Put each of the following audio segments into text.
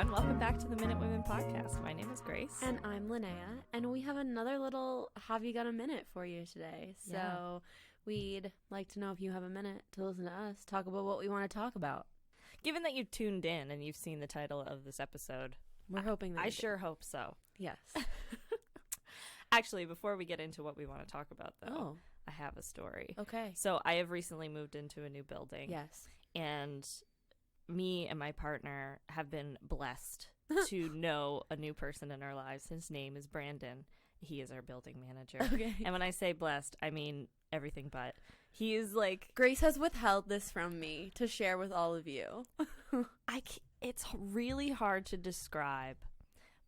everyone. Welcome back to the Minute Women podcast. My name is Grace. And I'm Linnea. And we have another little Have You Got a Minute for you today. So we'd like to know if you have a minute to listen to us talk about what we want to talk about. Given that you tuned in and you've seen the title of this episode, We're hoping that I you sure hope so. Yes. Actually, before we get into what we want to talk about, though, I have a story. Okay. So I have recently moved into a new building. Yes. And me and my partner have been blessed to know a new person in our lives. His name is Brandon. He is our building manager. Okay. And when I say blessed, I mean everything but. He is like... Grace has withheld this from me to share with all of you. It's really hard to describe,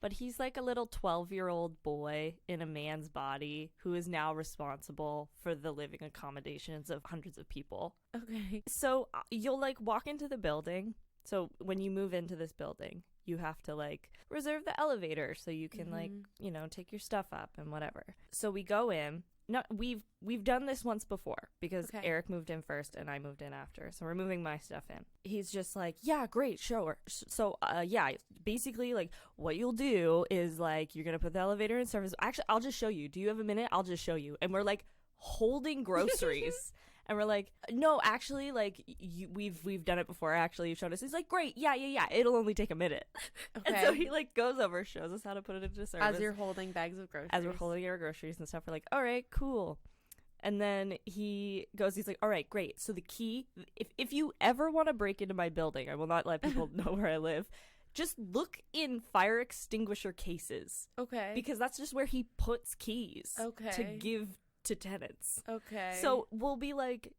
but he's like a little 12-year-old boy in a man's body who is now responsible for the living accommodations of hundreds of people. Okay. So you'll like walk into the building. So when you move into this building, you have to like reserve the elevator so you can like, you know, take your stuff up and whatever. So we go in. No, we've done this once before because Eric moved in first and I moved in after. So we're moving my stuff in. He's just like, yeah, great, sure. So, yeah, basically, like, what you'll do is, like, you're going to put the elevator in service. Actually, I'll just show you. Do you have a minute? I'll just show you. And we're, like, holding groceries. And we're like, no, actually, like, we've done it before. Actually, you've shown us. He's like, great, yeah. It'll only take a minute. Okay. And so he, like, goes over, shows us how to put it into service. As you're holding bags of groceries. As we're holding our groceries and stuff, we're like, all right, cool. And then he goes, he's like, all right, great. So the key, if you ever want to break into my building, I will not let people know where I live. Just look in fire extinguisher cases. Okay. Because that's just where he puts keys. Okay. To give to tenants. Okay. So we'll be like,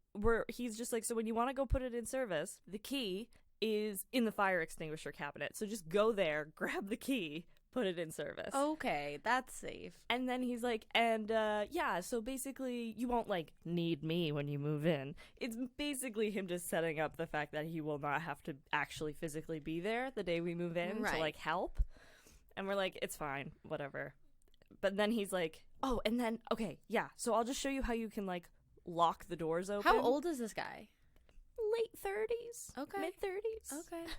he's just like, so when you want to go put it in service, the key is in the fire extinguisher cabinet. So just go there, grab the key, put it in service. Okay, that's safe. And then he's like, and yeah, so basically you won't like need me when you move in. It's basically him just setting up the fact that he will not have to actually physically be there the day we move in to like help. And we're like, it's fine, whatever. But then he's like, oh, and then, okay, yeah, so I'll just show you how you can, like, lock the doors open. How old is this guy? Late 30s. Okay. Mid-30s. Okay.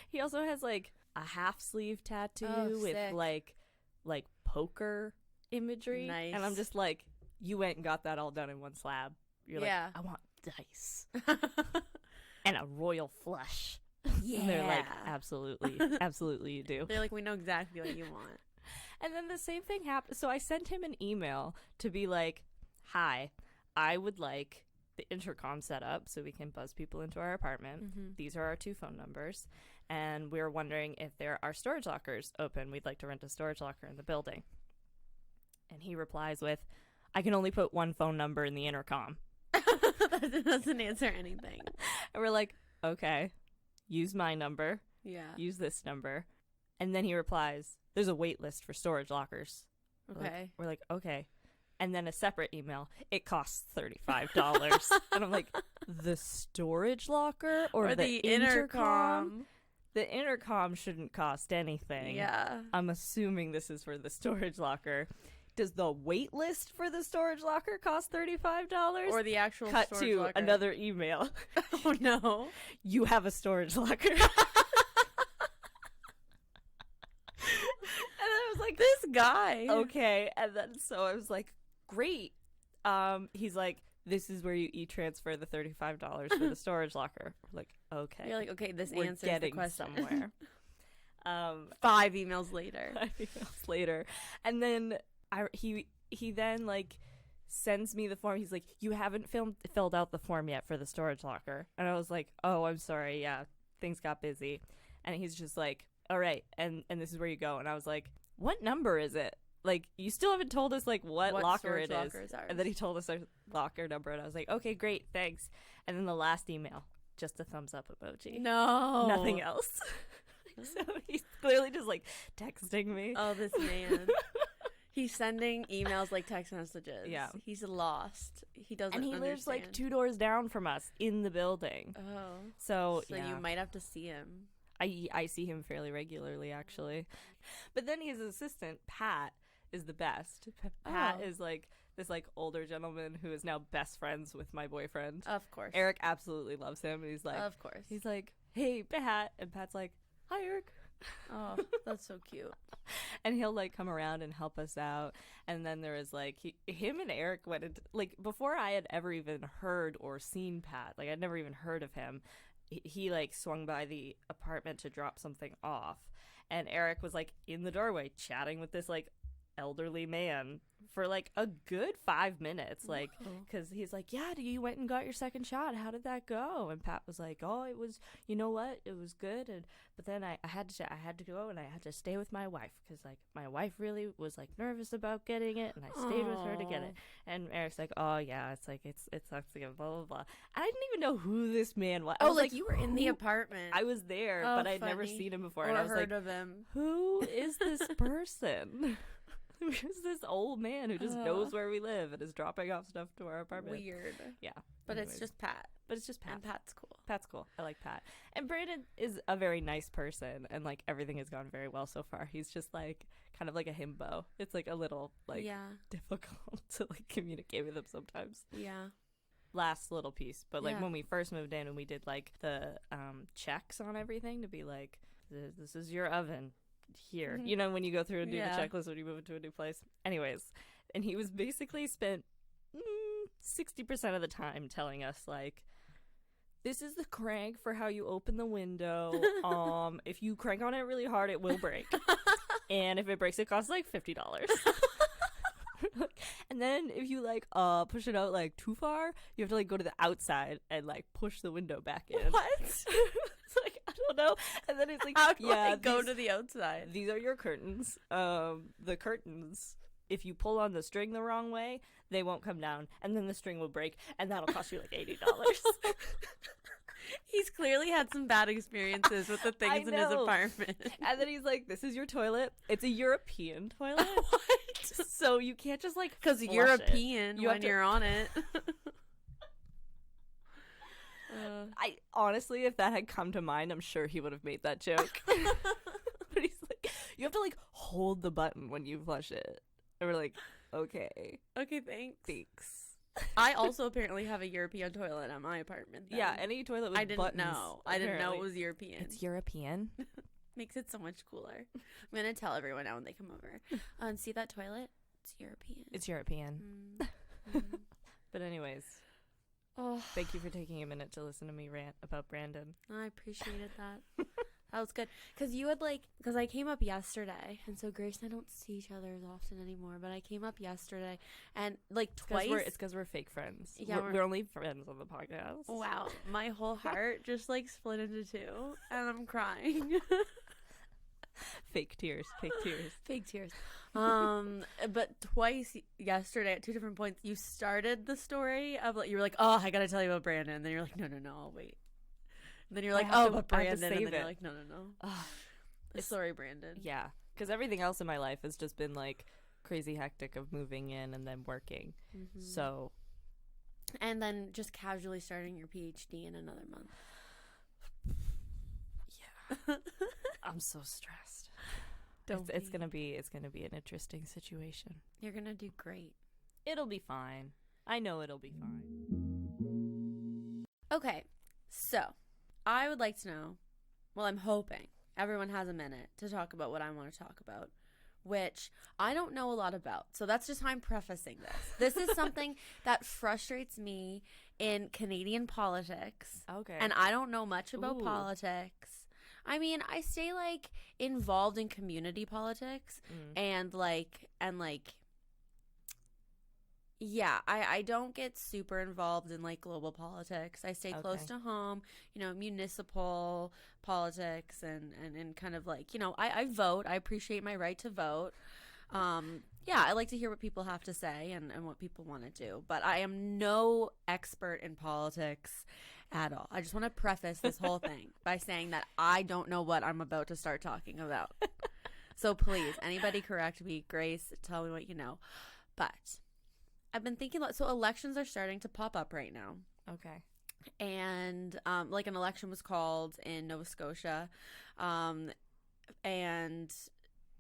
He also has, like, a half-sleeve tattoo with, like, poker imagery. Nice. And I'm just like, you went and got that all done in one slab. You're like, I want dice. And a royal flush. Yeah. And they're like, absolutely you do. They're like, we know exactly what you want. And then the same thing happened. So I sent him an email to be like, hi, I would like the intercom set up so we can buzz people into our apartment. These are our 2 phone numbers. And we're wondering if there are storage lockers open. We'd like to rent a storage locker in the building. And he replies with, I can only put 1 phone number in the intercom. That doesn't answer anything. And we're like, okay, use my number. Yeah. Use this number. And then he replies, there's a wait list for storage lockers. Okay. We're like, okay. And then a separate email, it costs $35. And I'm like, the storage locker or the intercom? The intercom shouldn't cost anything. Yeah. I'm assuming this is for the storage locker. Does the wait list for the storage locker cost $35? Or the actual Cut storage to locker? another email. Oh, no. You have a storage locker. Like, this guy. Okay. And then so I was like, great. He's like, this is where you e-transfer the $35 for the storage locker. We're like, okay. You're like, okay, this We're answers getting the question. somewhere. 5 emails later. 5 emails later. And then he then like sends me the form. He's like, you haven't filled out the form yet for the storage locker. And I was like, oh, I'm sorry. Yeah, things got busy. And he's just like, all right. And this is where you go. And I was like, what number is it? Like, you still haven't told us, like, what locker it is. And then he told us our locker number, and I was like, okay, great, thanks. And then the last email, just a thumbs up emoji. No. Nothing else. So he's clearly just, like, texting me. Oh, this man. He's sending emails like text messages. Yeah. He's lost. He doesn't And he understand. lives, like, 2 doors down from us in the building. Oh. So yeah. You might have to see him. I see him fairly regularly, actually. But then his assistant, Pat, is the best. Pat is like this like older gentleman who is now best friends with my boyfriend. Of course. Eric absolutely loves him. And he's like, of course. He's like, hey, Pat. And Pat's like, hi, Eric. Oh, that's so cute. And he'll like come around and help us out. And then there was like him and Eric went into, like, before I had ever even heard or seen Pat, like I'd never even heard of him. He like swung by the apartment to drop something off, and Eric was like in the doorway chatting with this like elderly man for like a good 5 minutes, like, because he's like, yeah, you went and got your second shot, how did that go? And Pat was like, oh, it was, you know what, it was good. And but then I had to go, and I had to stay with my wife because like my wife really was like nervous about getting it, and I stayed with her to get it. And Eric's like, oh yeah, it's like it sucks again, blah blah blah. And I didn't even know who this man was. Oh, was like you were in the apartment. I was there, but I'd never seen him before, and I was heard like, of him. who is this person? Who's this old man who just knows where we live and is dropping off stuff to our apartment? Weird. Yeah. But anyways. It's just Pat. But it's just Pat. And Pat's cool. Pat's cool. I like Pat. And Brandon is a very nice person, and like everything has gone very well so far. He's just like kind of like a himbo. It's like a little like difficult to like communicate with him sometimes. Yeah. Last little piece, but like when we first moved in and we did like the checks on everything to be like, this is your oven. Here, you know, when you go through and do the checklist when you move into a new place. Anyways, and he was basically spent 60% of the time telling us like, this is the crank for how you open the window. If you crank on it really hard, it will break, and if it breaks, it costs like $50. And then if you like push it out like too far, you have to like go to the outside and like push the window back in. What? It's like, I don't know. And then it's like, how do I go to the outside? These are your curtains. The curtains, if you pull on the string the wrong way, they won't come down, and then the string will break, and that'll cost you like $80. He's clearly had some bad experiences with the things in his apartment. And then he's like, this is your toilet. It's a European toilet. What? So you can't just like, because European when you're on it. I honestly, if that had come to mind, I'm sure he would have made that joke. But he's like, you have to like hold the button when you flush it. And we're like, okay, thanks. I also apparently have a European toilet at my apartment then. Yeah, any toilet with buttons. I didn't know it was European. It's European. Makes it so much cooler. I'm gonna tell everyone now when they come over. See that toilet? It's European. But anyways, thank you for taking a minute to listen to me rant about Brandon. I appreciated that. That was good. Because I came up yesterday, and so Grace and I don't see each other as often anymore, but I came up yesterday, and like twice. It's because we're fake friends. Yeah, we're only friends on the podcast. Wow. My whole heart just like split into two, and I'm crying. Fake tears. But twice yesterday at two different points, you started the story of like, you were like, oh, I gotta tell you about Brandon, and then you're like, no, I'll wait. And then you're like, but Brandon, and then you're like, no. Sorry, Brandon. Yeah, because everything else in my life has just been like crazy hectic of moving in and then working. So, and then just casually starting your PhD in another month. Yeah. I'm so stressed. It's gonna be an interesting situation. You're gonna do great. It'll be fine. I know it'll be fine. Okay, so I would like to know, well, I'm hoping everyone has a minute to talk about what I want to talk about, which I don't know a lot about. So that's just how I'm prefacing this. This is something that frustrates me in Canadian politics. Okay. And I don't know much about politics. I mean, I stay like involved in community politics and yeah, I don't get super involved in like global politics. I stay close to home, municipal politics and kind of like, I vote. I appreciate my right to vote. Yeah, I like to hear what people have to say and what people want to do. But I am no expert in politics at all. I just want to preface this whole thing by saying that I don't know what I'm about to start talking about. So please, anybody correct me. Grace, tell me what you know. But I've been thinking, so elections are starting to pop up right now. Okay. And like an election was called in Nova Scotia. And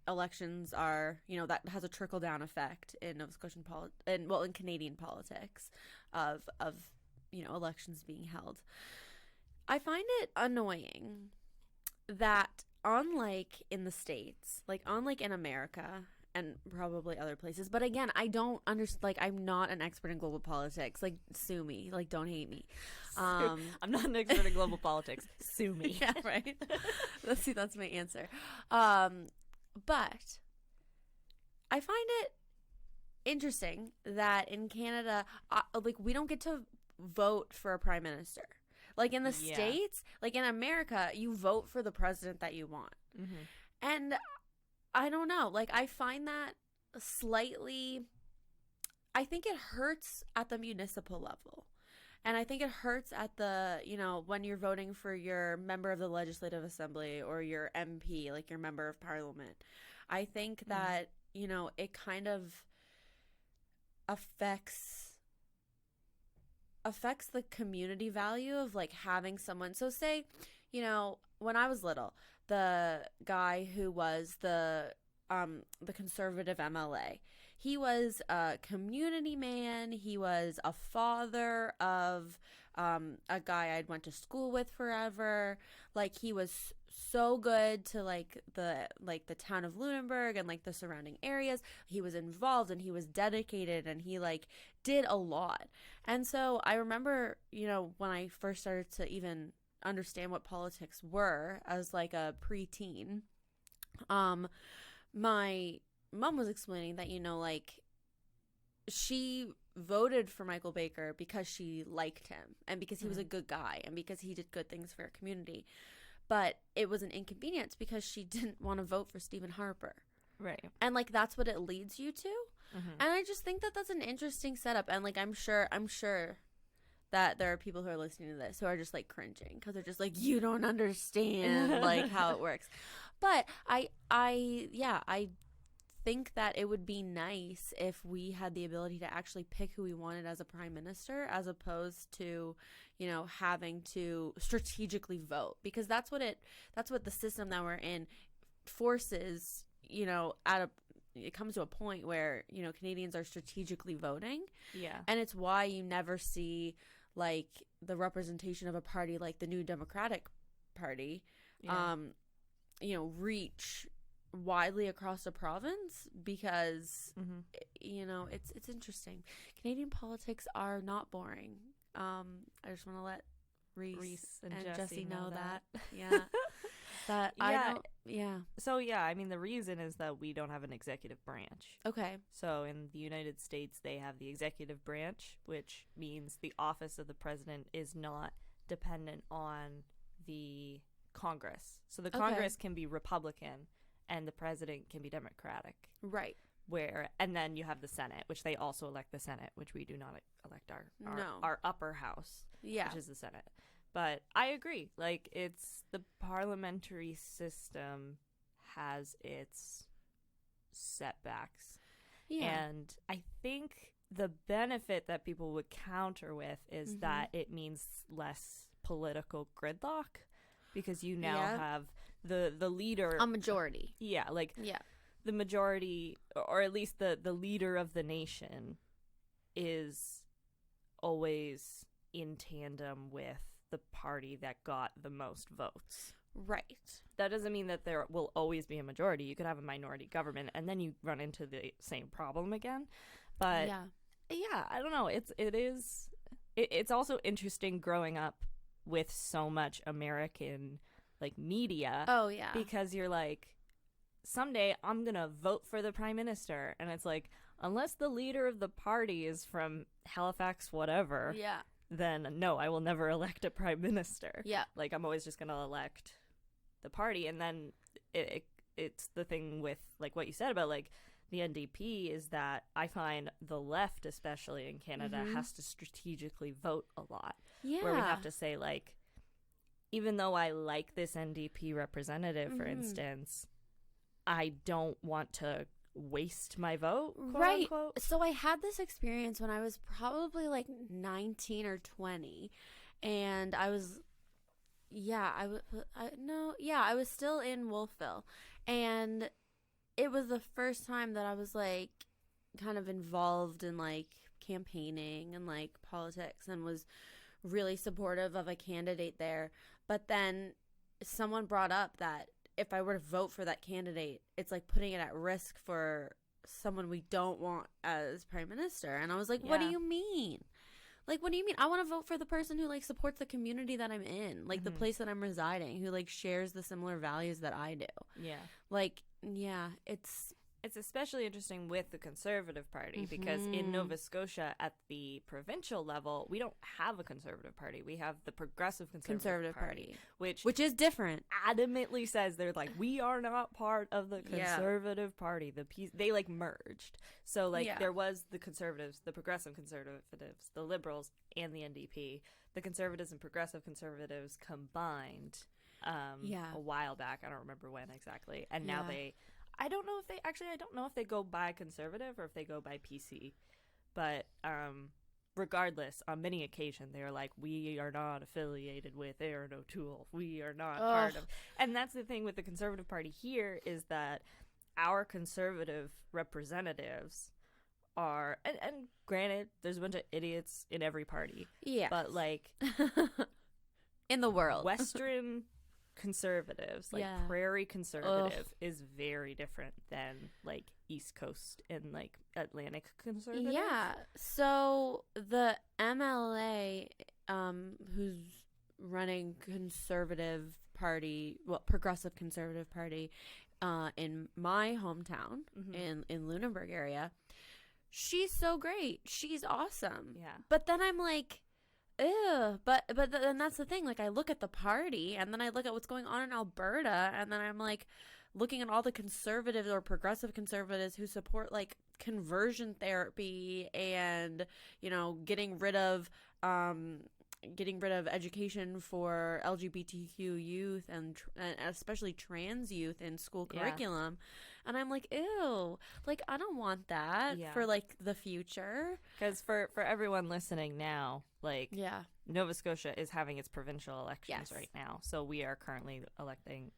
elections are, that has a trickle down effect in Nova Scotian in Canadian politics of elections being held. I find it annoying that unlike in the States, like unlike in America and probably other places, but again, I don't understand, like, I'm not an expert in global politics. Like, sue me. Like, don't hate me. I'm not an expert in global politics. Sue me. Yeah, right. See, that's my answer. But I find it interesting that in Canada, like, we don't get to vote for a prime minister. Like, in the States, like in America, you vote for the president that you want. Mm-hmm. And I don't know. Like, I find that slightly, I think it hurts at the municipal level. And I think it hurts at the, you know, when you're voting for your member of the Legislative Assembly or your MP, like your member of parliament. I think that, you know, it kind of affects the community value of, like, having someone. So say, you know, when I was little, the guy who was the conservative MLA, he was a community man. He was a father of a guy I'd went to school with forever. Like, he was so good to the town of Lunenburg and like the surrounding areas. He was involved and he was dedicated and he like did a lot. And so I remember, you know, when I first started to even understand what politics were as like a preteen, my mom was explaining that, you know, like, she voted for Michael Baker because she liked him and because he was a good guy and because he did good things for her community. But it was an inconvenience because she didn't want to vote for Stephen Harper. Right. And, like, that's what it leads you to. Mm-hmm. And I just think that that's an interesting setup. And, like, I'm sure that there are people who are listening to this who are just, like, cringing because they're just like, you don't understand, like, how it works. But I think that it would be nice if we had the ability to actually pick who we wanted as a prime minister, as opposed to, you know, having to strategically vote, because that's what the system that we're in forces. You know, it comes to a point where, you know, Canadians are strategically voting. Yeah. And it's why you never see, like, the representation of a party like the New Democratic Party, you know, reach widely across the province, because you know, it's interesting. Canadian politics are not boring. I just want to let Reese and Jesse know that. Yeah. So I mean, the reason is that we don't have an executive branch. Okay. So in the United States, they have the executive branch, which means the office of the president is not dependent on the Congress. So the Congress can be Republican and the president can be Democratic. Right. And then you have the Senate, which they also elect the Senate, which we do not elect our upper house, which is the Senate. But I agree. Like, it's the parliamentary system has its setbacks. Yeah. And I think the benefit that people would counter with is that it means less political gridlock, because you now have the leader. A majority. Yeah, like the majority, or at least the leader of the nation is always in tandem with the party that got the most votes. Right. That doesn't mean that there will always be a majority. You could have a minority government and then you run into the same problem again. But I don't know. It's also interesting growing up with so much American like media. Oh yeah. Because you're like, someday I'm going to vote for the prime minister, and it's like, unless the leader of the party is from Halifax whatever. Yeah. Then no, I will never elect a prime minister. Yeah. Like, I'm always just going to elect the party. And then it's the thing with, like, what you said about, like, the NDP is that I find the left, especially in Canada, has to strategically vote a lot. Yeah. Where we have to say, like, even though I like this NDP representative, for instance, I don't want to waste my vote, quote unquote. So I had this experience when I was probably like 19 or 20, and I was still in Wolfville, and it was the first time that I was like kind of involved in like campaigning and like politics, and was really supportive of a candidate there. But then someone brought up that if I were to vote for that candidate, it's like putting it at risk for someone we don't want as prime minister. And I was like, what do you mean? Like, what do you mean? I want to vote for the person who, like, supports the community that I'm in, like, the place that I'm residing, who, like, shares the similar values that I do. Yeah. Like, yeah, it's especially interesting with the Conservative Party because in Nova Scotia at the provincial level, we don't have a Conservative Party. We have the Progressive Conservative Party, which is different. Adamantly says they're like, we are not part of the Conservative Party. They like merged. So like there was the Conservatives, the Progressive Conservatives, the Liberals, and the NDP. The Conservatives and Progressive Conservatives combined a while back. I don't remember when exactly. And now I don't know if they go by Conservative or if they go by PC. But regardless, on many occasions, they're like, we are not affiliated with Aaron O'Toole. We are not part of. And that's the thing with the Conservative Party here is that our conservative representatives are, and granted, there's a bunch of idiots in every party. Yeah. But like, in the world. Western conservatives, like prairie conservative is very different than like East Coast and like Atlantic conservative. Yeah. So the MLA who's running Progressive Conservative Party in my hometown in Lunenburg area, she's so great. She's awesome. Yeah. But then I'm like, ew, but then that's the thing. Like, I look at the party, and then I look at what's going on in Alberta, and then I'm like, looking at all the conservatives or progressive conservatives who support like conversion therapy and, you know, getting rid of education for LGBTQ youth and especially trans youth in school curriculum. And I'm like, ew, like, I don't want that for like the future. Because for everyone listening now, like, Nova Scotia is having its provincial elections right now. So we are currently electing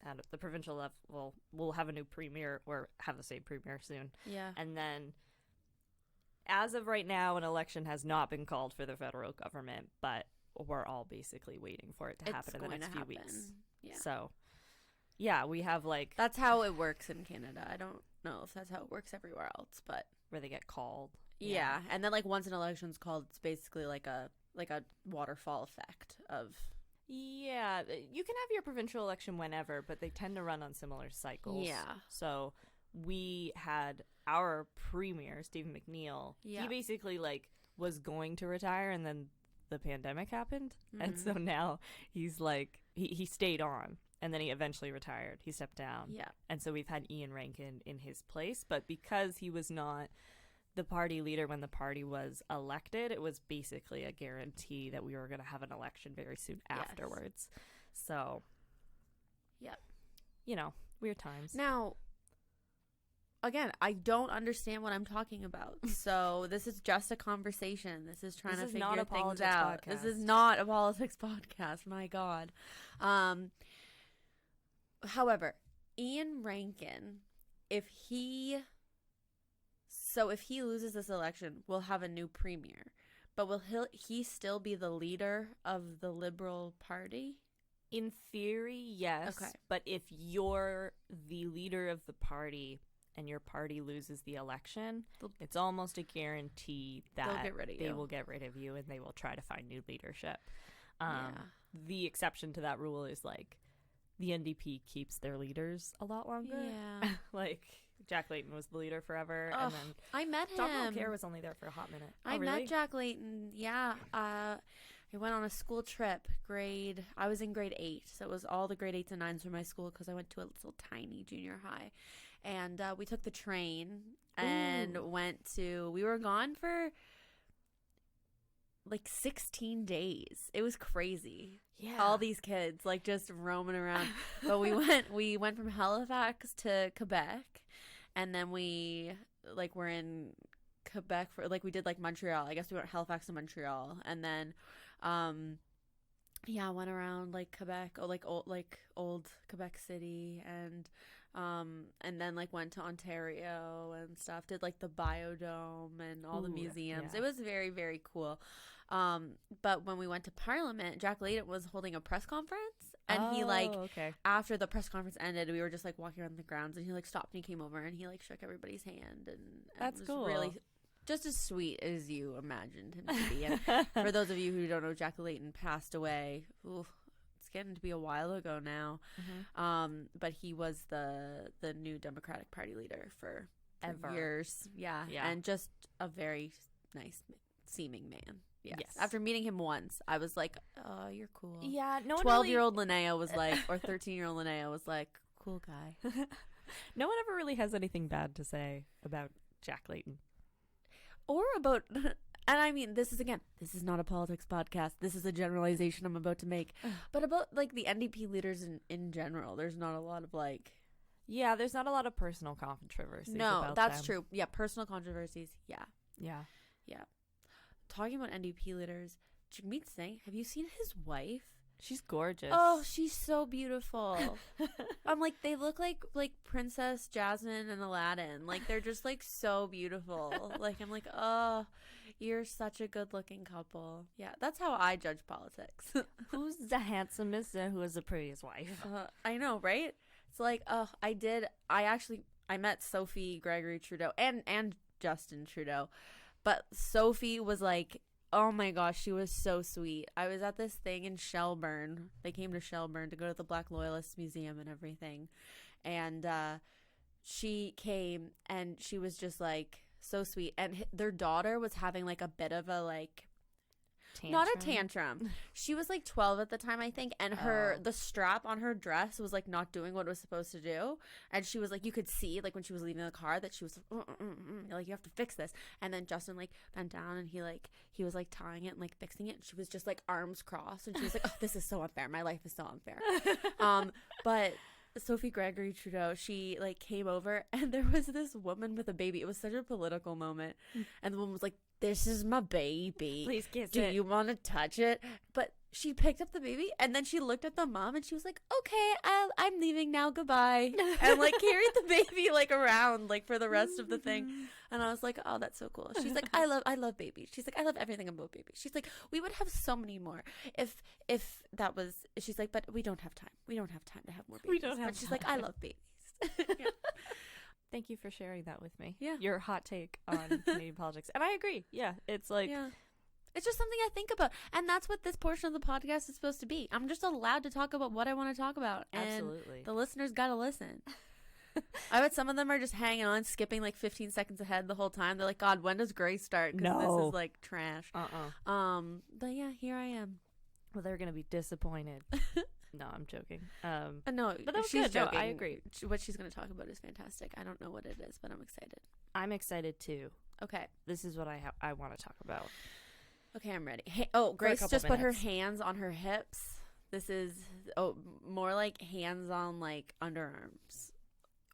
at the provincial level. We'll have a new premier or have the same premier soon. Yeah. And then as of right now, an election has not been called for the federal government, but we're all basically waiting for it to happen in the next few weeks. Yeah. So, yeah, we have like... That's how it works in Canada. I don't know if that's how it works everywhere else, but... Where they get called. Yeah. And then like once an election's called, it's basically like a waterfall effect of... Yeah. You can have your provincial election whenever, but they tend to run on similar cycles. Yeah. So... We had our premier, Stephen McNeil. Yeah. He basically like was going to retire, and then the pandemic happened, and so now he's like he stayed on, and then he eventually retired. He stepped down. Yeah, and so we've had Ian Rankin in his place, but because he was not the party leader when the party was elected, it was basically a guarantee that we were going to have an election very soon afterwards. So, you know, weird times now. Again, I don't understand what I'm talking about. So this is just a conversation. This is trying to figure things out. Podcast. This is not a politics podcast. My God. However, Ian Rankin, if he loses this election, we'll have a new premier. But will he still be the leader of the Liberal Party? In theory, yes. Okay. But if you're the leader of the party and your party loses the election, it's almost a guarantee that they will get rid of you and they will try to find new leadership. The exception to that rule is like the NDP keeps their leaders a lot longer. Yeah. Like Jack Layton was the leader forever. And then I met him. Don Mulcair was only there for a hot minute. I met Jack Layton. Yeah. I went on a school trip. I was in grade 8. So it was all the grade 8s and 9s from my school because I went to a little tiny junior high. And we took the train and we were gone for like 16 days. It was crazy. Yeah. All these kids like just roaming around. But we went from Halifax to Quebec, and then we like were in Quebec for like we did like Montreal. I guess we went Halifax to Montreal, and then went around like Quebec or like old Quebec City, and then like went to Ontario and stuff, did like the Biodome and all the museums. Yeah. It was very, very cool. But when we went to Parliament, Jack Layton was holding a press conference, And he like okay. after the press conference ended, we were just like walking around the grounds, and he like stopped and he came over and he like shook everybody's hand, and that's was cool. Really, just as sweet as you imagined him to be. And for those of you who don't know, Jack Layton passed away. Ooh, it's getting to be a while ago now. But he was the new Democratic Party leader for years. Yeah, and just a very nice seeming man. Yes. After meeting him once, I was like, "Oh, you're cool." Yeah, no. 12-year-old Linnea was like, or 13-year-old Linnea was like, "Cool guy." No one ever really has anything bad to say about Jack Layton, or about. And I mean, this is not a politics podcast. This is a generalization I'm about to make, but about like the NDP leaders in general. There's not a lot of like. Yeah, there's not a lot of personal controversies. No, about that's them. true. Yeah, personal controversies. Yeah. Talking about NDP leaders, Jagmeet Singh, have you seen his wife? She's gorgeous. Oh, she's so beautiful. I'm like, they look like Princess Jasmine and Aladdin. Like, they're just like so beautiful. Like, I'm like, oh, you're such a good looking couple. Yeah, that's how I judge politics. Who's the handsomest and who is the prettiest wife? I know, right? It's like, I met Sophie Gregory Trudeau and Justin Trudeau. But Sophie was like, oh my gosh, she was so sweet. I was at this thing in Shelburne. They came to Shelburne to go to the Black Loyalist Museum and everything. And she came and she was just like so sweet. And their daughter was having like a bit of a like, tantrum? Not a tantrum. She was like 12 at the time, I think, and the strap on her dress was like not doing what it was supposed to do, and she was like, you could see like when she was leaving the car that she was like, you have to fix this. And then Justin like bent down and he was like tying it and like fixing it, and she was just like arms crossed, and she was like, oh, this is so unfair, my life is so unfair. But Sophie Gregory Trudeau, she like came over and there was this woman with a baby. It was such a political moment, and the woman was like, this is my baby. Please kiss it. Do you want to touch it? But she picked up the baby and then she looked at the mom and she was like, okay, I'm leaving now. Goodbye. And like carried the baby like around like for the rest of the thing. And I was like, oh, that's so cool. She's like, I love babies. She's like, I love everything about babies. She's like, we would have so many more if that was. She's like, but we don't have time. We don't have time to have more babies. We don't have. But she's like, I love babies. Yeah. Thank you for sharing that with me. Yeah. Your hot take on Canadian politics. And I agree. Yeah. It's like. Yeah. It's just something I think about. And that's what this portion of the podcast is supposed to be. I'm just allowed to talk about what I want to talk about. And absolutely. The listeners got to listen. I bet some of them are just hanging on, skipping like 15 seconds ahead the whole time. They're like, God, when does Grace start? Because this is like trash. But yeah, here I am. Well, they're going to be disappointed. No, I'm joking. No, but that was she's good. joking. No, I agree. What she's going to talk about is fantastic. I don't know what it is, but I'm excited. I'm excited too. Okay. This is what I want to talk about. Okay, I'm ready. Grace just put her hands on her hips. This is more like hands on like underarms.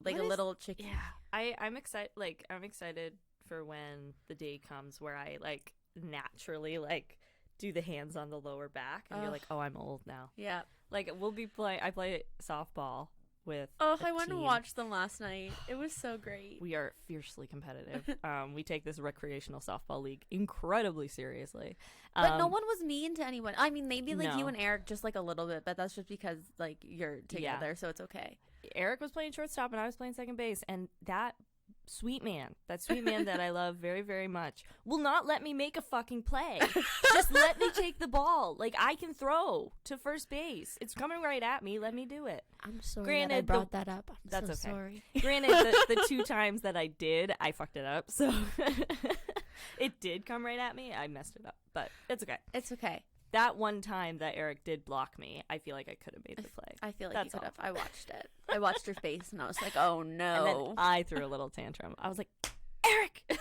Like a little chicken. Yeah. I'm excited. Like, I'm excited for when the day comes where I like naturally like do the hands on the lower back and you're like, oh, I'm old now. Yeah. Like, I play softball with I went and watched them last night. It was so great. We are fiercely competitive. We take this recreational softball league incredibly seriously. But no one was mean to anyone. I mean, maybe like you and Eric just like a little bit, but that's just because like you're together, so it's okay. Eric was playing shortstop and I was playing second base, and that sweet man that I love very, very much will not let me make a fucking play. Just let me take the ball. Like, I can throw to first base. It's coming right at me. Let me do it. I'm sorry that I brought that up. That's so okay. Sorry. Granted, the 2 times that I did, I fucked it up. So it did come right at me. I messed it up, but it's okay. It's okay. That one time that Eric did block me, I feel like I could have made the play. I feel like you could have. I watched it. I watched your face, and I was like, oh, no. And then I threw a little tantrum. I was like, Eric!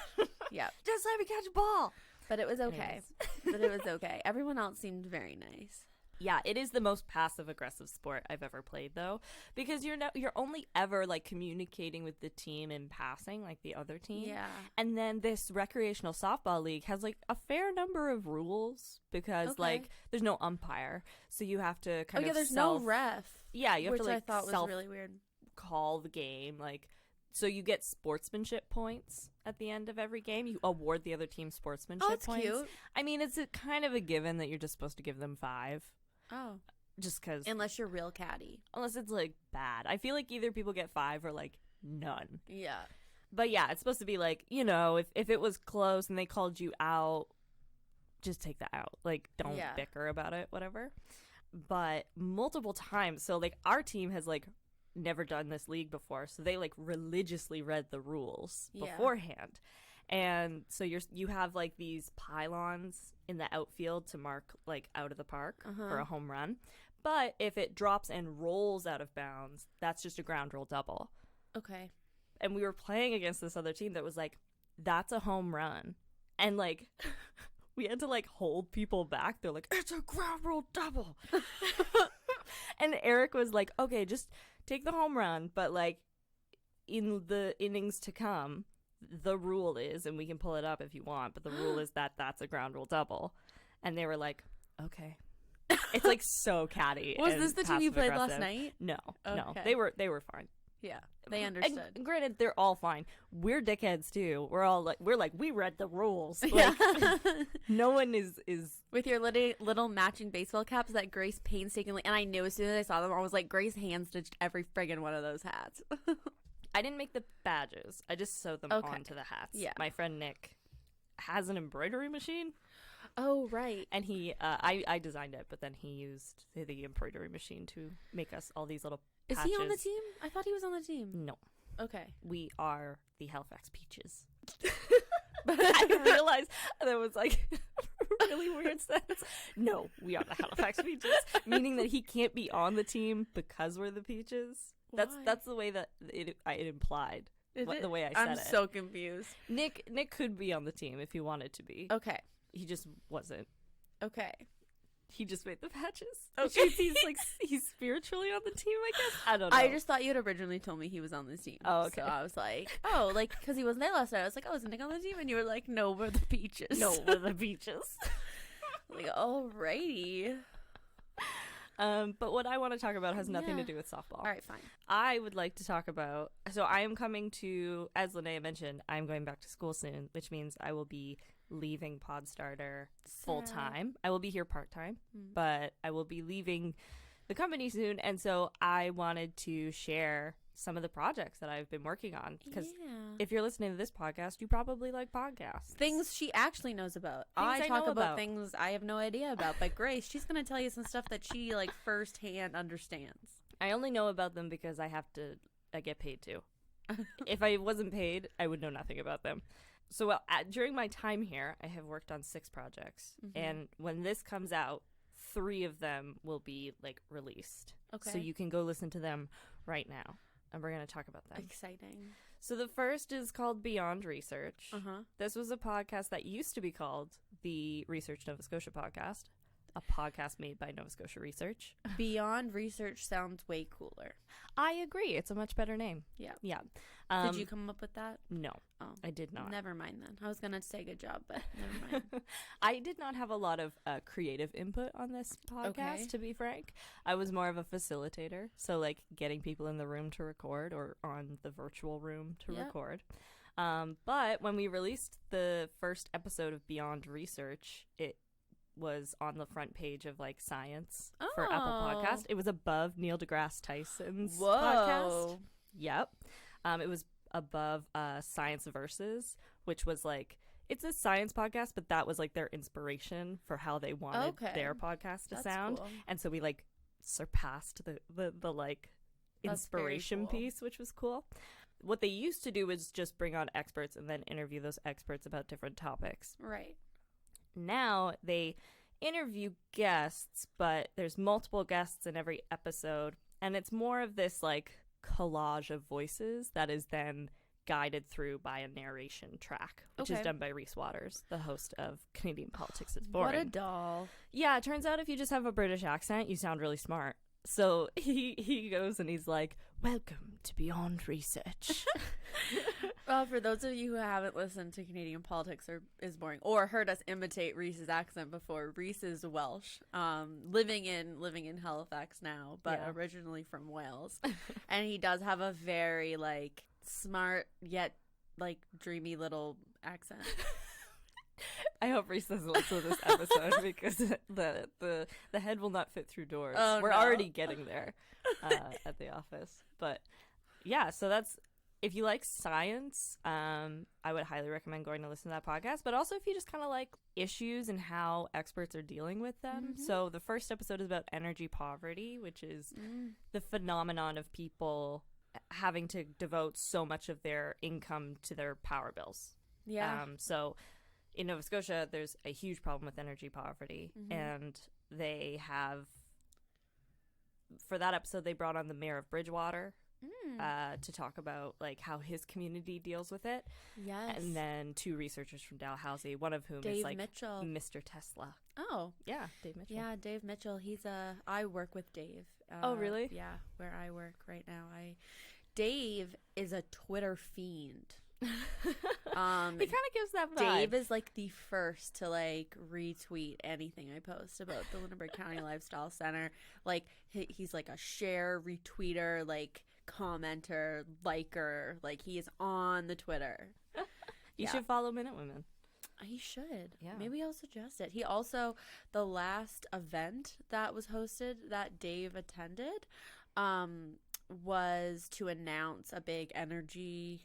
Yeah. Just let me catch a ball! But it was okay. Everyone else seemed very nice. Yeah, it is the most passive-aggressive sport I've ever played, though, because you're only ever, like, communicating with the team in passing, like the other team. Yeah. And then this recreational softball league has, like, a fair number of rules because, like, there's no umpire, so you have to kind of there's no ref. Yeah, you have to, like, I thought was really weird. Call the game, like, so you get sportsmanship points at the end of every game. You award the other team sportsmanship points. Cute. I mean, it's kind of a given that you're just supposed to give them 5. Oh. just because. Unless you're real catty. Unless it's, like, bad. I feel like either people get 5 or, like, none. Yeah. But, yeah, it's supposed to be, like, you know, if it was close and they called you out, just take that out. Like, don't bicker about it, whatever. But multiple times. So, like, our team has, like, never done this league before. So they, like, religiously read the rules beforehand. And so you have, like, these pylons in the outfield to mark, like, out of the park for a home run. But if it drops and rolls out of bounds, that's just a ground rule double. Okay. And we were playing against this other team that was like, that's a home run. And, like, we had to, like, hold people back. They're like, it's a ground rule double. And Eric was like, okay, just take the home run. But, like, in the innings to come, the rule is, and we can pull it up if you want, but the rule is that that's a ground rule double. And they were like, okay. It's, like, so catty. Was this the team you played last night? No, okay. No, they were fine. Yeah, they understood. And granted, they're all fine. We're dickheads too. We're like we read the rules. Like, Yeah. No one is with your little matching baseball caps that Grace painstakingly. And I knew as soon as I saw them, I was like, Grace hand stitched every friggin' one of those hats. I didn't make the badges. I just sewed them onto the hats. Yeah. My friend Nick has an embroidery machine. Oh, right. And he, I designed it, but then he used the embroidery machine to make us all these little patches. Is he on the team? I thought he was on the team. No. Okay. We are the Halifax Peaches. But I realized that was like a really weird sentence. No, we are the Halifax Peaches, meaning that he can't be on the team because we're the Peaches. Why? That's the way that it implied. The way I said it. I'm so confused. Nick could be on the team if he wanted to be. Okay. He just wasn't. Okay. He just made the patches. Okay. He's spiritually on the team, I guess. I don't know. I just thought you had originally told me he was on the team. Oh, okay. So I was like, oh, like, because he wasn't there last night. I was like, oh, is Nick on the team? And you were like, no, we're the Peaches. No, we're the Peaches. Like, alrighty. But what I want to talk about has nothing to do with softball. All right, fine. I would like to talk about, so I am coming to, as Linnea mentioned, I'm going back to school soon, which means I will be leaving Podstarter full time. I will be here part time, but I will be leaving the company soon. And so I wanted to share some of the projects that I've been working on, because if you're listening to this podcast, you probably like podcasts. Things she actually knows about. I talk about things I have no idea about, but Grace, she's going to tell you some stuff that she like firsthand understands. I only know about them because I get paid to. If I wasn't paid, I would know nothing about them. So during my time here, I have worked on 6 projects. And when this comes out, 3 of them will be like released. Okay. So you can go listen to them right now. And we're going to talk about them. Exciting. So the first is called Beyond Research. This was a podcast that used to be called the Research Nova Scotia Podcast, a podcast made by Nova Scotia Research. Beyond Research sounds way cooler. I agree. It's a much better name. Yeah. Yeah. Did you come up with that? No. Oh, I did not. Never mind then. I was going to say good job, but never mind. I did not have a lot of creative input on this podcast, to be frank. I was more of a facilitator. So, like, getting people in the room to record or on the virtual room to record. But when we released the first episode of Beyond Research, it was on the front page of like science for Apple Podcast. It was above Neil deGrasse Tyson's podcast. Yep. It was above Science Versus, which was like, it's a science podcast, but that was like their inspiration for how they wanted their podcast to sound. Cool. And so we like surpassed the like inspiration piece, which was cool. What they used to do was just bring on experts and then interview those experts about different topics. Right. Now they interview guests, but there's multiple guests in every episode, and it's more of this like collage of voices that is then guided through by a narration track, which is done by Reese Waters, the host of Canadian Politics It's Boring. What a doll. Yeah, it turns out if you just have a British accent, you sound really smart. So he goes and he's like, welcome to Beyond Research. Well, for those of you who haven't listened to Canadian Politics is Boring or heard us imitate Reese's accent before, Reese is Welsh, living in Halifax now, but originally from Wales. And he does have a very like smart yet like dreamy little accent. I hope Reese doesn't listen to this episode because the head will not fit through doors. We're already getting there at the office. But yeah, so that's, if you like science, I would highly recommend going to listen to that podcast. But also if you just kind of like issues and how experts are dealing with them. Mm-hmm. So the first episode is about energy poverty, which is the phenomenon of people having to devote so much of their income to their power bills. Yeah. So in Nova Scotia, there's a huge problem with energy poverty. Mm-hmm. And they have, for that episode, they brought on the mayor of Bridgewater to talk about like how his community deals with it. Yes. And then 2 researchers from Dalhousie, one of whom is like Mitchell. Mr. Tesla. Oh. Yeah, Dave Mitchell. Yeah, Dave Mitchell. I work with Dave. Oh, really? Yeah, where I work right now. Dave is a Twitter fiend. He kind of gives that vibe. Dave is like the first to like retweet anything I post about the Lunenburg County Lifestyle Center. Like he's like a share, retweeter, like commenter, liker. Like he is on the Twitter. You should follow Minute Women. He should. Yeah. Maybe I'll suggest it. He also, the last event that was hosted that Dave attended, was to announce a big energy,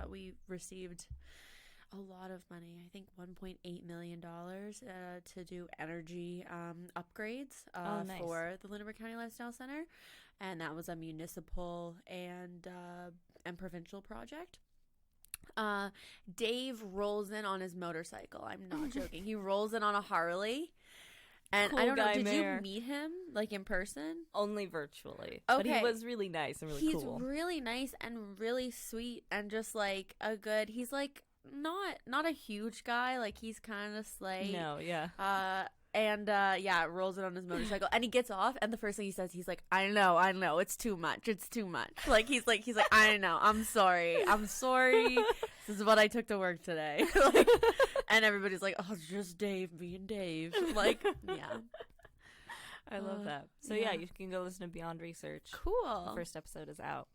we received a lot of money, I think $1.8 million to do energy upgrades nice. For the Lunenburg County Lifestyle Center. And that was a municipal and provincial project. Dave rolls in on his motorcycle. I'm not joking. He rolls in on a Harley. And cool, I don't know, did mayor. you meet him, like, in person? Only virtually. Okay. But he was really nice and really cool. He's really nice and really sweet and just, like, he's, like, not a huge guy. Like, he's kind of slight. No, yeah. Rolls it on his motorcycle. And he gets off, and the first thing he says, he's like, I know, it's too much. Like, he's like, I know, I'm sorry. This is what I took to work today. Like, and everybody's like, oh, just Dave being Dave. Like, yeah. I love that. So, yeah, you can go listen to Beyond Research. Cool. The first episode is out.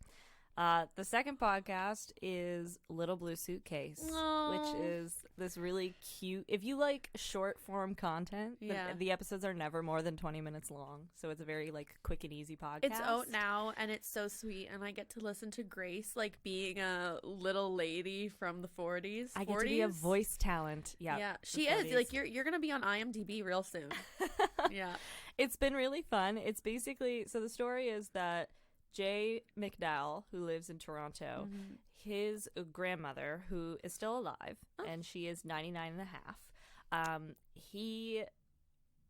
The second podcast is Little Blue Suitcase, which is this really cute, if you like short form content, the episodes are never more than 20 minutes long. So it's a very like quick and easy podcast. It's out now and it's so sweet. And I get to listen to Grace, like being a little lady from the 40s. I get to be a voice talent. Yeah, she is. Like you're going to be on IMDb real soon. Yeah. It's been really fun. It's basically, so the story is that Jay McDowell, who lives in Toronto, his grandmother, who is still alive, and she is 99 and a half, he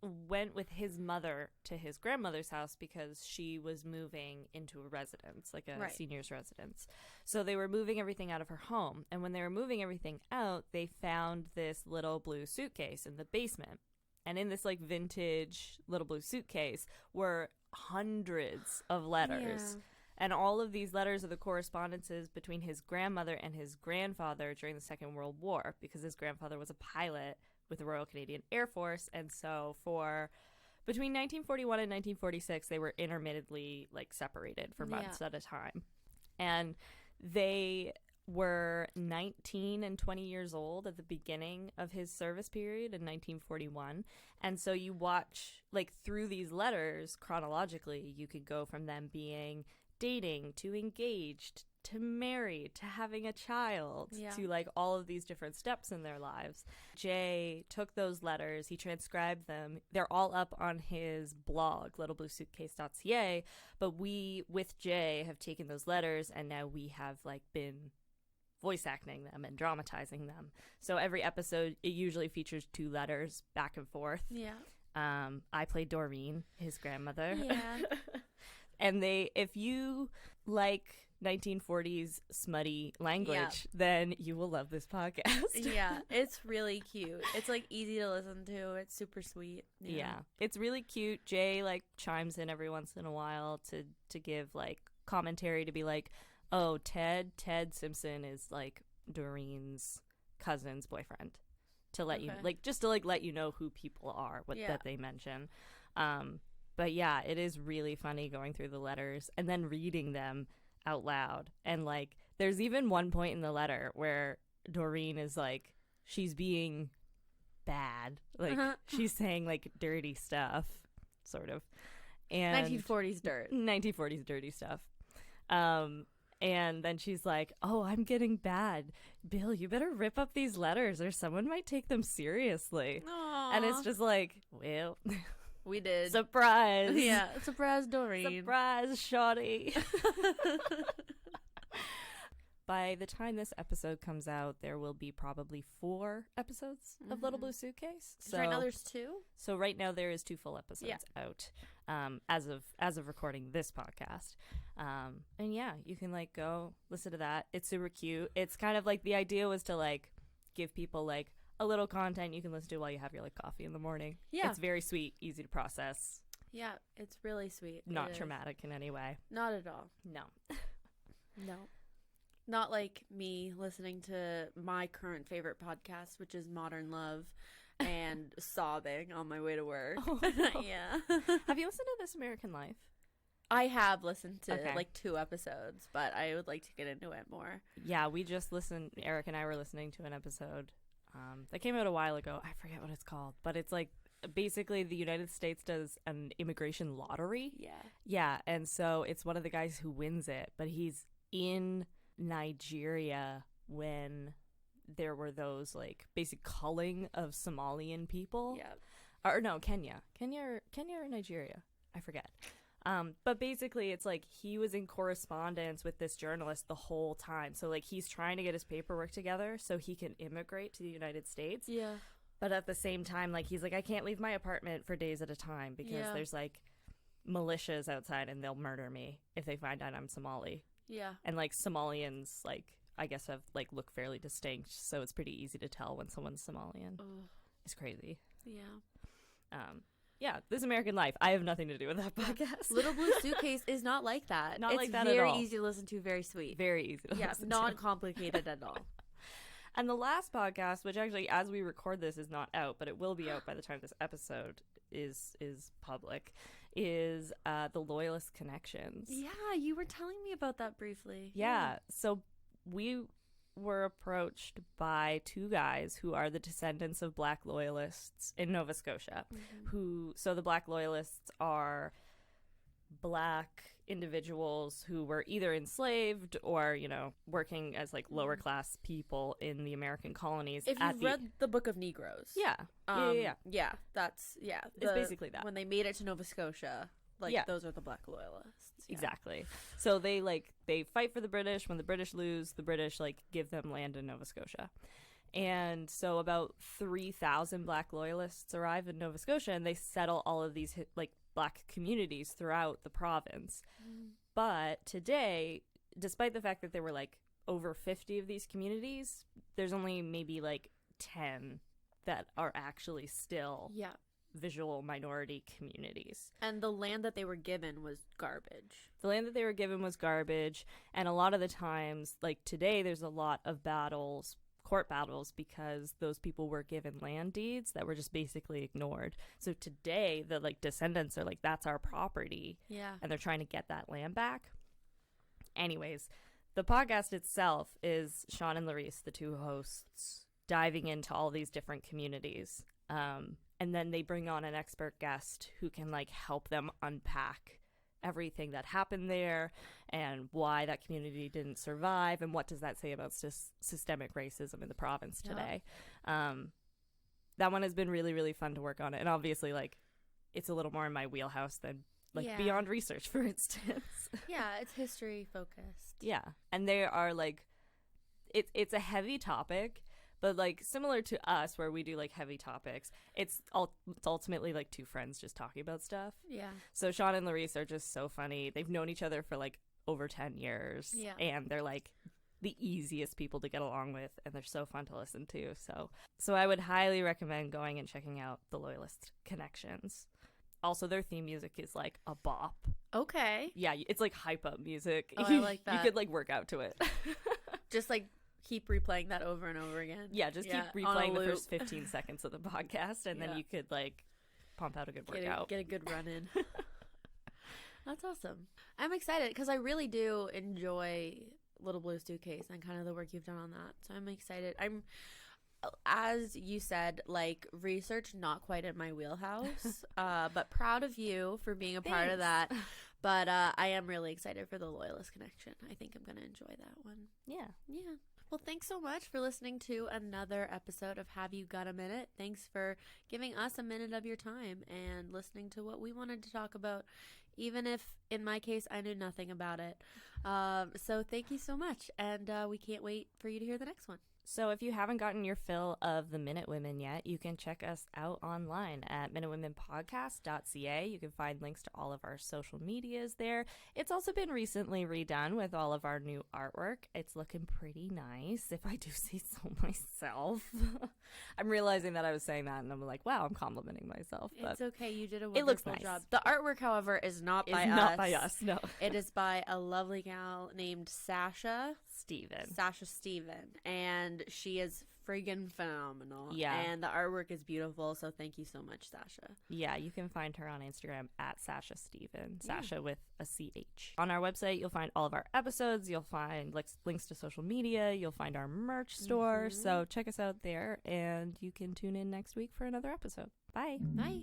went with his mother to his grandmother's house because she was moving into a residence, like a senior's residence. So they were moving everything out of her home. And when they were moving everything out, they found this little blue suitcase in the basement. And in this like vintage little blue suitcase were hundreds of letters. And all of these letters are the correspondences between his grandmother and his grandfather during the Second World War, because his grandfather was a pilot with the Royal Canadian Air Force. And so for between 1941 and 1946, they were intermittently like separated for months at a time. And they were 19 and 20 years old at the beginning of his service period in 1941. And so you watch, like, through these letters chronologically, you could go from them being dating to engaged to married to having a child to, like, all of these different steps in their lives. Jay took those letters, he transcribed them. They're all up on his blog, littlebluesuitcase.ca. But we, with Jay, have taken those letters and now we have, like, been voice acting them and dramatizing them. So every episode, it usually features 2 letters back and forth. Yeah. I played Doreen, his grandmother. Yeah. And if you like 1940s smutty language, then you will love this podcast. Yeah, it's really cute. It's like easy to listen to. It's super sweet. Yeah, it's really cute. Jay like chimes in every once in a while to give like commentary, to be like, oh, Ted Simpson is like Doreen's cousin's boyfriend, to let you like, just to like let you know who people are, that they mention. But yeah, it is really funny going through the letters and then reading them out loud. And like, there's even one point in the letter where Doreen is like she's being bad. Like, she's saying, like, dirty stuff, sort of. And 1940s dirt. 1940s dirty stuff. And then she's like, oh, I'm getting bad. Bill, you better rip up these letters or someone might take them seriously. Aww. And it's just like, well, we did. Surprise. Yeah, surprise, Doreen. Surprise, shoddy. By the time this episode comes out, there will be probably 4 episodes of Little Blue Suitcase. So right now there's 2? So right now there is 2 full episodes out as of recording this podcast. And yeah, you can like go listen to that. It's super cute. It's kind of like the idea was to like give people like a little content you can listen to while you have your like coffee in the morning. Yeah. It's very sweet, easy to process. Yeah, it's really sweet. Not traumatic in any way. Not at all. No. No. Not like me listening to my current favorite podcast, which is Modern Love, and sobbing on my way to work. Oh, no. Yeah. Have you listened to This American Life? I have listened to like 2 episodes, but I would like to get into it more. Yeah, we just listened. Eric and I were listening to an episode that came out a while ago. I forget what it's called, but it's like basically the United States does an immigration lottery. Yeah. Yeah, and so it's one of the guys who wins it, but he's in Nigeria when there were those like basic culling of Somalian people. Yeah. Or no, Kenya or Nigeria, I forget. But basically it's like he was in correspondence with this journalist the whole time, so like he's trying to get his paperwork together so he can immigrate to the United States. Yeah. But at the same time, like he's like, I can't leave my apartment for days at a time because there's like militias outside and they'll murder me if they find out I'm Somali. Yeah. And like Somalians, like I guess have like look fairly distinct, so it's pretty easy to tell when someone's Somalian. It's crazy. Yeah. Yeah, This American Life. I have nothing to do with that podcast. Little Blue Suitcase is not like that. Not like that at all. Very easy to listen to, very sweet. Very easy to listen to. Not complicated at all. And the last podcast, which actually as we record this is not out, but it will be out by the time this episode is public, is the Loyalist Connections. Yeah, you were telling me about that briefly. Yeah. So we were approached by 2 guys who are the descendants of Black Loyalists in Nova Scotia. So the Black Loyalists are Black individuals who were either enslaved or, you know, working as like lower class people in the American colonies. If you've read the Book of Negroes. Yeah. Yeah, that's, it's basically that. When they made it to Nova Scotia, like those are the Black Loyalists. Yeah. Exactly. So they fight for the British. When the British lose, the British like give them land in Nova Scotia. And so about 3,000 Black Loyalists arrive in Nova Scotia and they settle all of these like Black communities throughout the province. But today, despite the fact that there were like over 50 of these communities, there's only maybe like 10 that are actually still visual minority communities. And the land that they were given was garbage. The land that they were given was garbage. And a lot of the times, like today, there's a lot of court battles, because those people were given land deeds that were just basically ignored. So today, the like descendants are like, that's our property. Yeah. And they're trying to get that land back. Anyways, the podcast itself is Sean and Larisse, the 2 hosts, diving into all these different communities. And then they bring on an expert guest who can like help them unpack everything that happened there and why that community didn't survive and what does that say about systemic racism in the province today. That one has been really, really fun to work on. And obviously, like, it's a little more in my wheelhouse than like Beyond Research, for instance. Yeah, it's history focused. Yeah. And they are like, it's a heavy topic. But, like, similar to us, where we do, like, heavy topics, it's ultimately, like, 2 friends just talking about stuff. Yeah. So Sean and Larisse are just so funny. They've known each other for, like, over 10 years. Yeah. And they're, like, the easiest people to get along with, and they're so fun to listen to. So I would highly recommend going and checking out the Loyalist Connections. Also, their theme music is, like, a bop. Okay. Yeah, it's, like, hype-up music. Oh, I like that. You could, like, work out to it. Just, like, keep replaying that over and over again. Yeah, just keep replaying the first 15 seconds of the podcast, and then you could like pump out a good workout. Get a good run in. That's awesome. I'm excited because I really do enjoy Little Blue Suitcase and kind of the work you've done on that. So I'm excited. as you said, like, research not quite in my wheelhouse, but proud of you for being a part of that. But I am really excited for the Loyalist Connection. I think I'm going to enjoy that one. Yeah. Well, thanks so much for listening to another episode of Have You Got a Minute? Thanks for giving us a minute of your time and listening to what we wanted to talk about, even if, in my case, I knew nothing about it. So thank you so much, and we can't wait for you to hear the next one. So if you haven't gotten your fill of the Minute Women yet, you can check us out online at minutewomenpodcast.ca. You can find links to all of our social medias there. It's also been recently redone with all of our new artwork. It's looking pretty nice, if I do say so myself. I'm realizing that I was saying that, and I'm like, wow, I'm complimenting myself. But it's okay. You did a it looks wonderful nice. job. The artwork, however, is not by us. Not by us, no. It is by a lovely gal named Sasha Steven, and she is friggin' phenomenal. Yeah. And the artwork is beautiful, so thank you so much, Sasha. Yeah, you can find her on Instagram at Sasha Steven, Sasha with a CH. On our website, you'll find all of our episodes. You'll find links to social media. You'll find our merch store. So check us out there, and you can tune in next week for another episode. Bye. Bye.